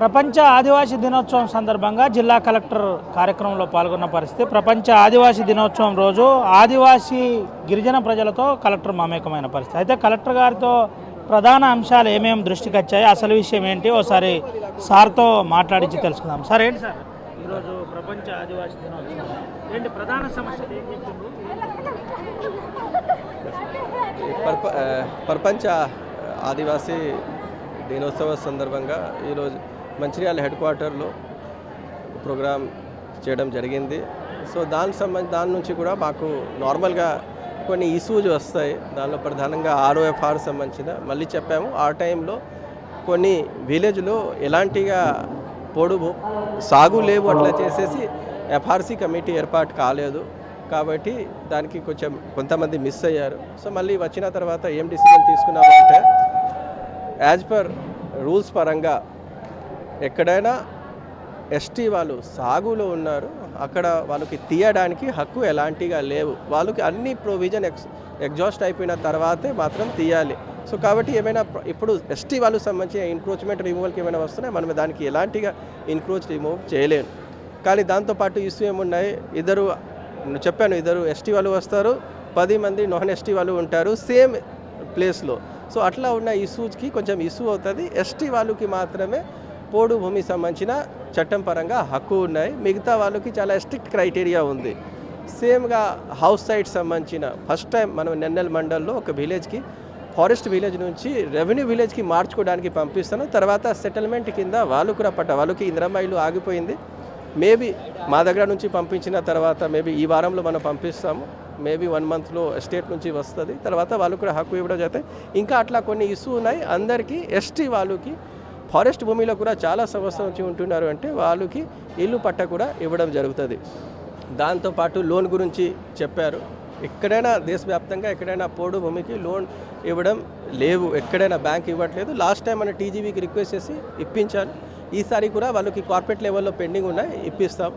ప్రపంచ ఆదివాసీ దినోత్సవం సందర్భంగా జిల్లా కలెక్టర్ కార్యక్రమంలో పాల్గొన్న పరిస్థితి. ప్రపంచ ఆదివాసీ దినోత్సవం రోజు ఆదివాసీ గిరిజన ప్రజలతో కలెక్టర్ మమేకమైన పరిస్థితి. అయితే కలెక్టర్ గారితో ప్రధాన అంశాలు ఏమేమి దృష్టికి వచ్చాయి, అసలు విషయం ఏంటి ఒకసారి సార్తో మాట్లాడించి తెలుసుకుందాం. సార్ ఏంటి సార్ ఈరోజు ప్రపంచ ఆదివాసీ దినోత్సవం ఏంటి ప్రధాన సమస్యలు ఏం చెప్తున్నారు? ప్రపంచ ఆదివాసీ దినోత్సవ సందర్భంగా ఈరోజు మంచిర్యాల హెడ్ క్వార్టర్లో ప్రోగ్రాం చేయడం జరిగింది. సో దాని నుంచి కూడా మాకు నార్మల్గా కొన్ని ఇష్యూస్ వస్తాయి. దానిలో ప్రధానంగా ROFR సంబంధించిన మళ్ళీ చెప్పాము. ఆ టైంలో కొన్ని విలేజ్లో ఎలాంటిగా పొడుగు సాగు లేవు, అట్లా చేసేసి FRC కమిటీ ఏర్పాటు కాలేదు. కాబట్టి దానికి కొంతమంది మిస్ అయ్యారు. సో మళ్ళీ వచ్చిన తర్వాత ఏం డిసిజన్ తీసుకున్నామంటే యాజ్ పర్ రూల్స్ పరంగా ఎక్కడైనా ST వాళ్ళు సాగులో ఉన్నారు, అక్కడ వాళ్ళకి తీయడానికి హక్కు ఎలాంటిగా లేవు. వాళ్ళకి అన్ని ప్రొవిజన్ ఎగ్జాస్ట్ అయిపోయిన తర్వాతే మాత్రం తీయాలి. సో కాబట్టి ఏమైనా ఇప్పుడు ST వాళ్ళకు సంబంధించిన ఎన్క్రోచ్మెంట్ రిమూవల్కి ఏమైనా వస్తున్నాయి, మనం దానికి ఎలాంటిగా ఎన్క్రోచ్ రిమూవ్ చేయలేము. కానీ దాంతోపాటు ఇష్యూ ఏమున్నాయి, ఇద్దరు ST వాళ్ళు వస్తారు, 10 మంది నాన్ ST వాళ్ళు ఉంటారు సేమ్ ప్లేస్లో. సో అట్లా ఉన్న ఇష్యూస్కి కొంచెం ఇష్యూ అవుతుంది. ST వాళ్ళకి మాత్రమే పోడు భూమి సంబంధించిన చట్టం పరంగా హక్కు ఉన్నాయి, మిగతా వాళ్ళకి చాలా స్ట్రిక్ట్ క్రైటీరియా ఉంది. సేమ్గా హౌస్ సైట్ సంబంధించిన ఫస్ట్ టైం మనం నెన్నెల్ మండల్లో ఒక విలేజ్కి ఫారెస్ట్ విలేజ్ నుంచి రెవెన్యూ విలేజ్కి మార్చుకోవడానికి పంపిస్తాను. తర్వాత సెటిల్మెంట్ కింద వాళ్ళు కూడా వాళ్ళకి ఇందిరమ్మ ఇల్లు ఆగిపోయింది. మేబీ మా దగ్గర నుంచి పంపించిన తర్వాత మేబీ ఈ వారంలో మనం పంపిస్తాము, మేబీ 1 మంత్లో స్టేట్ నుంచి వస్తుంది. తర్వాత వాళ్ళు కూడా హక్కు ఇవ్వడం జరుగుతాయి. ఇంకా అట్లా కొన్ని ఇష్యూ ఉన్నాయి అందరికీ. ST వాళ్ళకి ఫారెస్ట్ భూమిలో కూడా చాలా సంవత్సరం నుంచి ఉంటున్నారు అంటే వాళ్ళకి ఇల్లు పట్ట కూడా ఇవ్వడం జరుగుతుంది. దాంతోపాటు లోన్ గురించి చెప్పారు. ఎక్కడైనా దేశవ్యాప్తంగా ఎక్కడైనా పోడు భూమికి లోన్ ఇవ్వడం లేవు, ఎక్కడైనా బ్యాంక్ ఇవ్వట్లేదు. లాస్ట్ టైం మన TGVకి రిక్వెస్ట్ చేసి ఇప్పించాను. ఈసారి కూడా వాళ్ళకి కార్పొరేట్ లెవెల్లో పెండింగ్ ఉన్నాయి, ఇప్పిస్తాం.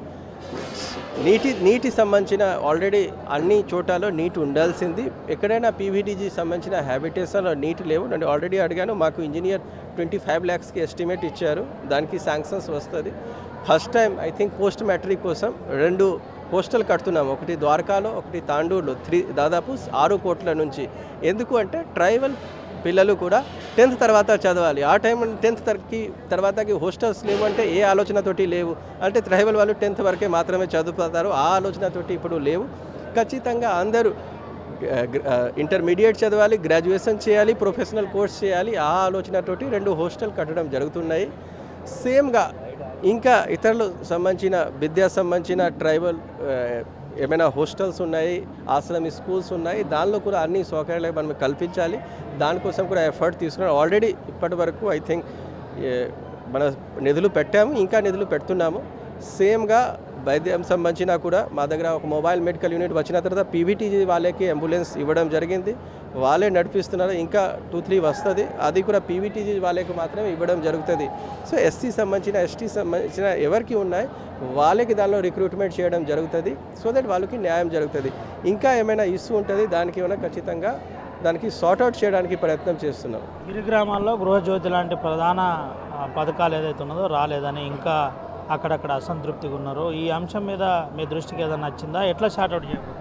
నీటి సంబంధించిన ఆల్రెడీ అన్ని చోటాలో నీటి ఉండాల్సింది. ఎక్కడైనా PVDG సంబంధించిన హ్యాబిటేషన్లో నీటి లేవు. నేను ఆల్రెడీ అడిగాను, మాకు ఇంజనీర్ 25 lakhsకి ఎస్టిమేట్ ఇచ్చారు, దానికి శాంక్షన్స్ వస్తుంది. First time I think post matric కోసం 2 పోస్టల్ కడుతున్నాము, ఒకటి ద్వారకాలో ఒకటి తాండూరులో. దాదాపు 6 కోట్ల నుంచి. ఎందుకు అంటే ట్రైబల్ పిల్లలు కూడా 10th తర్వాత చదవాలి. ఆ టైం 10th తర్వాతకి హాస్టల్స్ లేవు అంటే ఏ ఆలోచనతోటి లేవు అంటే ట్రైబల్ వాళ్ళు 10th వరకే మాత్రమే చదువుతారు, ఆ ఆలోచనతోటి ఇప్పుడు లేవు. ఖచ్చితంగా అందరూ ఇంటర్మీడియట్ చదవాలి, గ్రాడ్యుయేషన్ చేయాలి, ప్రొఫెషనల్ కోర్స్ చేయాలి, ఆ ఆలోచనతోటి 2 హాస్టల్ కట్టడం జరుగుతున్నాయి. సేమ్గా ఇంకా ఇతరులు సంబంధించిన విద్యా సంబంధించిన ట్రైబల్ ఏమైనా హాస్టల్స్ ఉన్నాయి, ఆశ్రమి స్కూల్స్ ఉన్నాయి, దానిలో కూడా అన్ని సౌకర్యాలు మనం కల్పించాలి. దానికోసం కూడా ఎఫర్ట్ తీసుకున్నాం. ఆల్రెడీ ఇప్పటి వరకు ఐ థింక్ మన నిధులు పెట్టాము, ఇంకా నిధులు పెడుతున్నాము. సేమ్గా వైద్యం సంబంధించిన కూడా మా దగ్గర ఒక మొబైల్ మెడికల్ యూనిట్ వచ్చిన తర్వాత PVTG వాళ్ళకి అంబులెన్స్ ఇవ్వడం జరిగింది, వాళ్ళే నడిపిస్తున్నారు. ఇంకా 2-3 వస్తుంది, అది కూడా PVTG వాళ్ళకి మాత్రమే ఇవ్వడం జరుగుతుంది. సో SC సంబంధించిన ST సంబంధించిన ఎవరికి ఉన్నాయి వాళ్ళకి దానిలో రిక్రూట్మెంట్ చేయడం జరుగుతుంది, సో దట్ వాళ్ళకి న్యాయం జరుగుతుంది. ఇంకా ఏమైనా ఇష్యూ ఉంటుంది దానికి ఏమైనా ఖచ్చితంగా దానికి సార్ట్అవుట్ చేయడానికి ప్రయత్నం చేస్తున్నాం. గిరి గ్రామాల్లో గృహజ్యోతి లాంటి ప్రధాన పథకాలు ఏదైతే ఉన్నదో రాలేదని ఇంకా అక్కడక్కడ అసంతృప్తిగా ఉన్నారు. ఈ అంశం మీద మీ దృష్టికి ఏదైనా నచ్చిందా, ఎట్లా షార్ట్అవుట్ చేయాలి?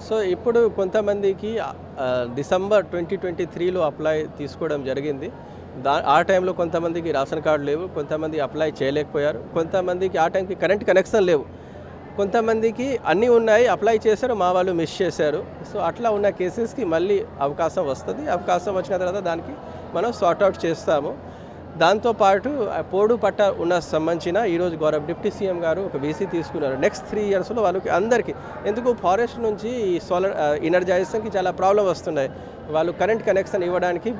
సో ఇప్పుడు కొంతమందికి డిసెంబర్ 2023లో అప్లై తీసుకోవడం జరిగింది. ఆ టైంలో కొంతమందికి రేషన్ కార్డు లేవు, కొంతమంది అప్లై చేయలేకపోయారు, కొంతమందికి ఆ టైంకి కరెంట్ కనెక్షన్ లేవు, కొంతమందికి అన్నీ ఉన్నాయి అప్లై చేశారు, మా వాళ్ళు మిస్ చేశారు. సో అట్లా ఉన్న కేసెస్కి మళ్ళీ అవకాశం వస్తుంది. అవకాశం వచ్చిన తర్వాత దానికి మనం సార్ట్అవుట్ చేస్తాము. దాంతోపాటు పోడు పట్ట ఉన్న సంబంధించిన ఈరోజు డిప్యూటీ CM గారు ఒక BC తీసుకున్నారు. నెక్స్ట్ 3 yearsలో వాళ్ళకి అందరికీ, ఎందుకు ఫారెస్ట్ నుంచి సోలార్ ఎనర్జైజేషన్కి చాలా ప్రాబ్లం వస్తున్నాయి, వాళ్ళు కరెంట్ కనెక్షన్ ఇవ్వడానికి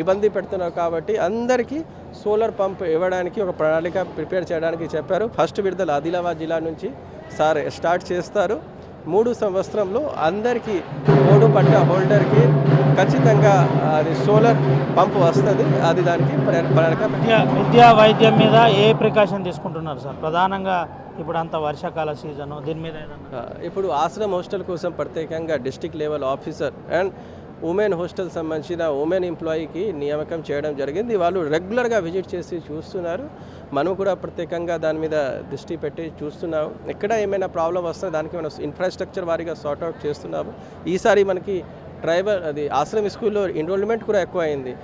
ఇబ్బంది పెడుతున్నారు. కాబట్టి అందరికీ సోలార్ పంప్ ఇవ్వడానికి ఒక ప్రణాళిక ప్రిపేర్ చేయడానికి చెప్పారు. ఫస్ట్ విడుదల ఆదిలాబాద్ జిల్లా నుంచి సార్ స్టార్ట్ చేస్తారు. 3 సంవత్సరంలో అందరికీ పోడు పట్ట హోల్డర్కి ఖచ్చితంగా అది సోలార్ పంప్ వస్తుంది. అది దానికి ప్రణాళిక. విద్యా వైద్యం మీద ఏ ప్రికాషన్ తీసుకుంటున్నారు సార్? ప్రధానంగా ఇప్పుడు అంత వర్షాకాల సీజను, దీని మీద ఇప్పుడు ఆశ్రమ్ హాస్టల్ కోసం ప్రత్యేకంగా district level officer and women hostel సంబంధించిన ఉమెన్ ఎంప్లాయీకి నియామకం చేయడం జరిగింది. వాళ్ళు రెగ్యులర్గా విజిట్ చేసి చూస్తున్నారు. మనం కూడా ప్రత్యేకంగా దాని మీద దృష్టి పెట్టి చూస్తున్నాము. ఎక్కడ ఏమైనా ప్రాబ్లం వస్తే దానికి మనం ఇన్ఫ్రాస్ట్రక్చర్ వారీగా సార్ట్అవుట్ చేస్తున్నాము. ఈసారి మనకి ట్రైబల్ ఆశ్రమ్ స్కూల్లో ఎన్రోల్మెంట్ కూడా ఎక్కువ అయింది.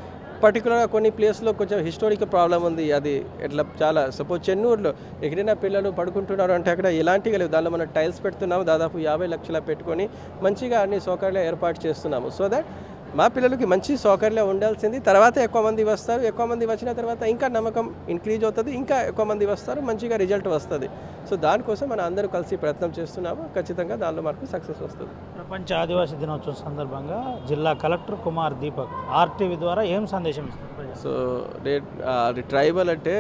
పర్టికులర్గా కొన్ని ప్లేస్లో కొంచెం హిస్టారికల్ ప్రాబ్లం ఉంది. అది ఎట్లా చాలా సపోజ్ చెన్నూరులో ఎక్కడైనా పిల్లలు పడుకుంటున్నారు అంటే అక్కడ ఎలాంటివి లేవు. దానిలో మనం టైల్స్ పెడుతున్నాము. దాదాపు 50 లక్షలు పెట్టుకొని మంచిగా అన్ని సౌకర్యాలు ఏర్పాటు చేస్తున్నాము. సో దట్ మా పిల్లలకి మంచి సౌకర్యాలు ఉండాల్సింది. తర్వాత ఎక్కువ మంది వస్తారు. ఎక్కువ మంది వచ్చిన తర్వాత ఇంకా నమ్మకం ఇంక్రీజ్ అవుతుంది. ఇంకా ఎక్కువ మంది వస్తారు. మంచిగా రిజల్ట్ వస్తుంది. సో దానికోసం మనం అందరూ కలిసి ప్రయత్నం చేస్తున్నాము. ఖచ్చితంగా దానిలో మనకు సక్సెస్ వస్తుంది. ప్రపంచ ఆదివాసీ దినోత్సవం సందర్భంగా జిల్లా కలెక్టర్ కుమార్ దీపక్ ఆర్టీవీ ద్వారా ఏం సందేశం ఇస్తారు? సో ట్రైబల్ అంటే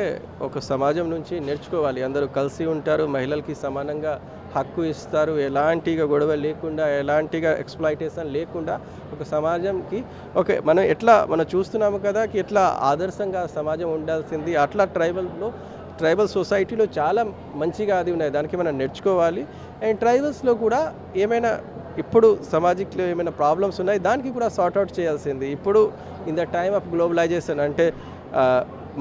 ఒక సమాజం నుంచి నేర్చుకోవాలి. అందరూ కలిసి ఉంటారు. మహిళలకి సమానంగా హక్కు ఇస్తారు. ఎలాంటిగా గొడవ లేకుండా, ఎలాంటిగా ఎక్స్‌ప్లాయిటేషన్ లేకుండా ఒక సమాజంకి మనం చూస్తున్నాము కదా ఎట్లా ఆదర్శంగా సమాజం ఉండాల్సింది. అట్లా ట్రైబల్ సొసైటీలో చాలా మంచిగా అది ఉన్నాయి. దానికి మనం నేర్చుకోవాలి. అండ్ ట్రైబల్స్లో కూడా ఏమైనా ఇప్పుడు సమాజిక్లో ఏమైనా ప్రాబ్లమ్స్ ఉన్నాయి, దానికి కూడా సార్ట్అవుట్ చేయాల్సింది. ఇప్పుడు in the time of globalization అంటే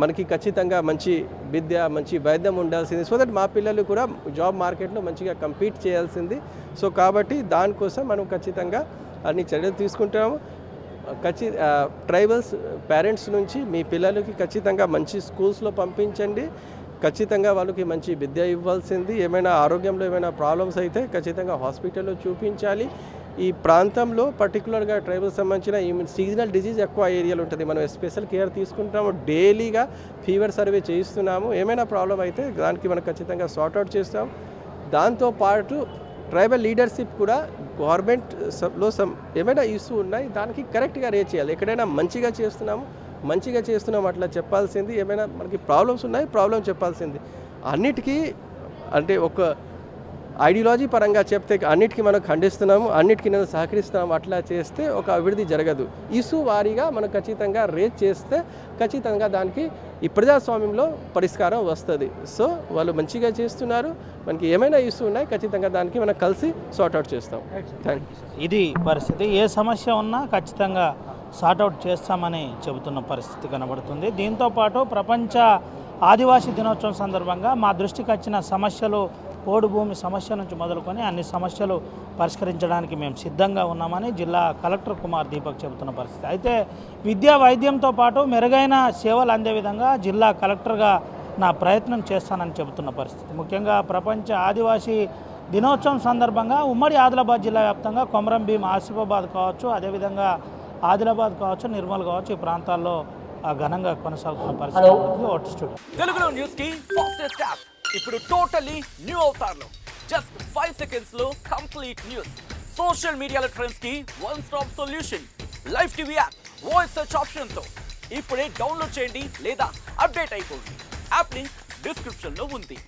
మనకి ఖచ్చితంగా మంచి విద్య, మంచి వైద్యం ఉండాల్సింది. సో దట్ మా పిల్లలు కూడా జాబ్ మార్కెట్లో మంచిగా కంపీట్ చేయాల్సింది. సో కాబట్టి దానికోసం మనం ఖచ్చితంగా అన్ని చర్యలు తీసుకుంటాము. ట్రైబల్స్ పేరెంట్స్ నుంచి మీ పిల్లలకి ఖచ్చితంగా మంచి స్కూల్స్లో పంపించండి. ఖచ్చితంగా వాళ్ళకి మంచి విద్య ఇవ్వాల్సింది. ఏమైనా ఆరోగ్యంలో ఏమైనా ప్రాబ్లమ్స్ అయితే ఖచ్చితంగా హాస్పిటల్లో చూపించాలి. ఈ ప్రాంతంలో పర్టికులర్గా ట్రైబల్ సంబంధించిన ఈ సీజనల్ డిజీజ్ ఎక్కువ ఏరియాలో ఉంటుంది. మనం స్పెషల్ కేర్ తీసుకుంటాము. డైలీగా ఫీవర్ సర్వే చేయిస్తున్నాము. ఏమైనా ప్రాబ్లం అయితే దానికి మనం ఖచ్చితంగా సార్ట్అవుట్ చేస్తాం. దాంతోపాటు ట్రైబల్ లీడర్షిప్ కూడా గవర్నమెంట్లో ఏమైనా ఇష్యూ ఉన్నాయి దానికి కరెక్ట్గా రేట్ చేయాలి. ఎక్కడైనా మంచిగా చేస్తున్నాం అట్లా చెప్పాల్సింది. ఏమైనా మనకి ప్రాబ్లమ్స్ ఉన్నాయి, ప్రాబ్లం చెప్పాల్సింది. అన్నిటికీ అంటే ఒక ఐడియాలజీ పరంగా చెప్తే అన్నిటికీ మనం ఖండిస్తున్నాము, అన్నిటికీ నేను సహకరిస్తున్నాము. అట్లా చేస్తే ఒక అభివృద్ధి జరగదు. ఇష్యూ వారీగా మనం ఖచ్చితంగా రేట్ చేస్తే ఖచ్చితంగా దానికి ఈ ప్రజాస్వామ్యంలో పరిష్కారం వస్తుంది. సో వాళ్ళు మంచిగా చేస్తున్నారు. మనకి ఏమైనా ఇష్యూ ఉన్నాయి ఖచ్చితంగా దానికి మనం కలిసి సార్ట్అవుట్ చేస్తాం. Thank you. ఇది పరిస్థితి. ఏ సమస్య ఉన్నా ఖచ్చితంగా సార్ట్అవుట్ చేస్తామని చెబుతున్న పరిస్థితి కనబడుతుంది. దీంతోపాటు ప్రపంచ ఆదివాసీ దినోత్సవం సందర్భంగా మా దృష్టికి వచ్చిన సమస్యలు, పోడు భూమి సమస్య నుంచి మొదలుకొని అన్ని సమస్యలు పరిష్కరించడానికి మేము సిద్ధంగా ఉన్నామని జిల్లా కలెక్టర్ కుమార్ దీపక్ చెబుతున్న పరిస్థితి. అయితే విద్యా వైద్యంతో పాటు మెరుగైన సేవలు అందే విధంగా జిల్లా కలెక్టర్గా నా ప్రయత్నం చేస్తానని చెబుతున్న పరిస్థితి. ముఖ్యంగా ప్రపంచ ఆదివాసీ దినోత్సవం సందర్భంగా ఉమ్మడి ఆదిలాబాద్ జిల్లా వ్యాప్తంగా కొమరం భీం, ఆసిఫాబాద్ కావచ్చు, అదేవిధంగా ఆదిలాబాద్ కావచ్చు, నిర్మల్ కావచ్చు, ఈ ప్రాంతాల్లో ఘనంగా కొనసాగుతున్న పరిస్థితి. తెలుగులో న్యూస్ కి ఫాస్టెస్ట్ యాప్ ఇప్పుడు టోటలీ న్యూ అవతార్లో జస్ట్ 5 సెకండ్స్ లో కంప్లీట్ న్యూస్. సోషల్ మీడియాలో ట్రెండ్స్ కి one stop solution. Live TV app voice search option తో ఇప్పుడే డౌన్లోడ్ చేయండి లేదా అప్డేట్ అయిపోండి. యాప్ లింక్ డిస్క్రిప్షన్ లో ఉంది.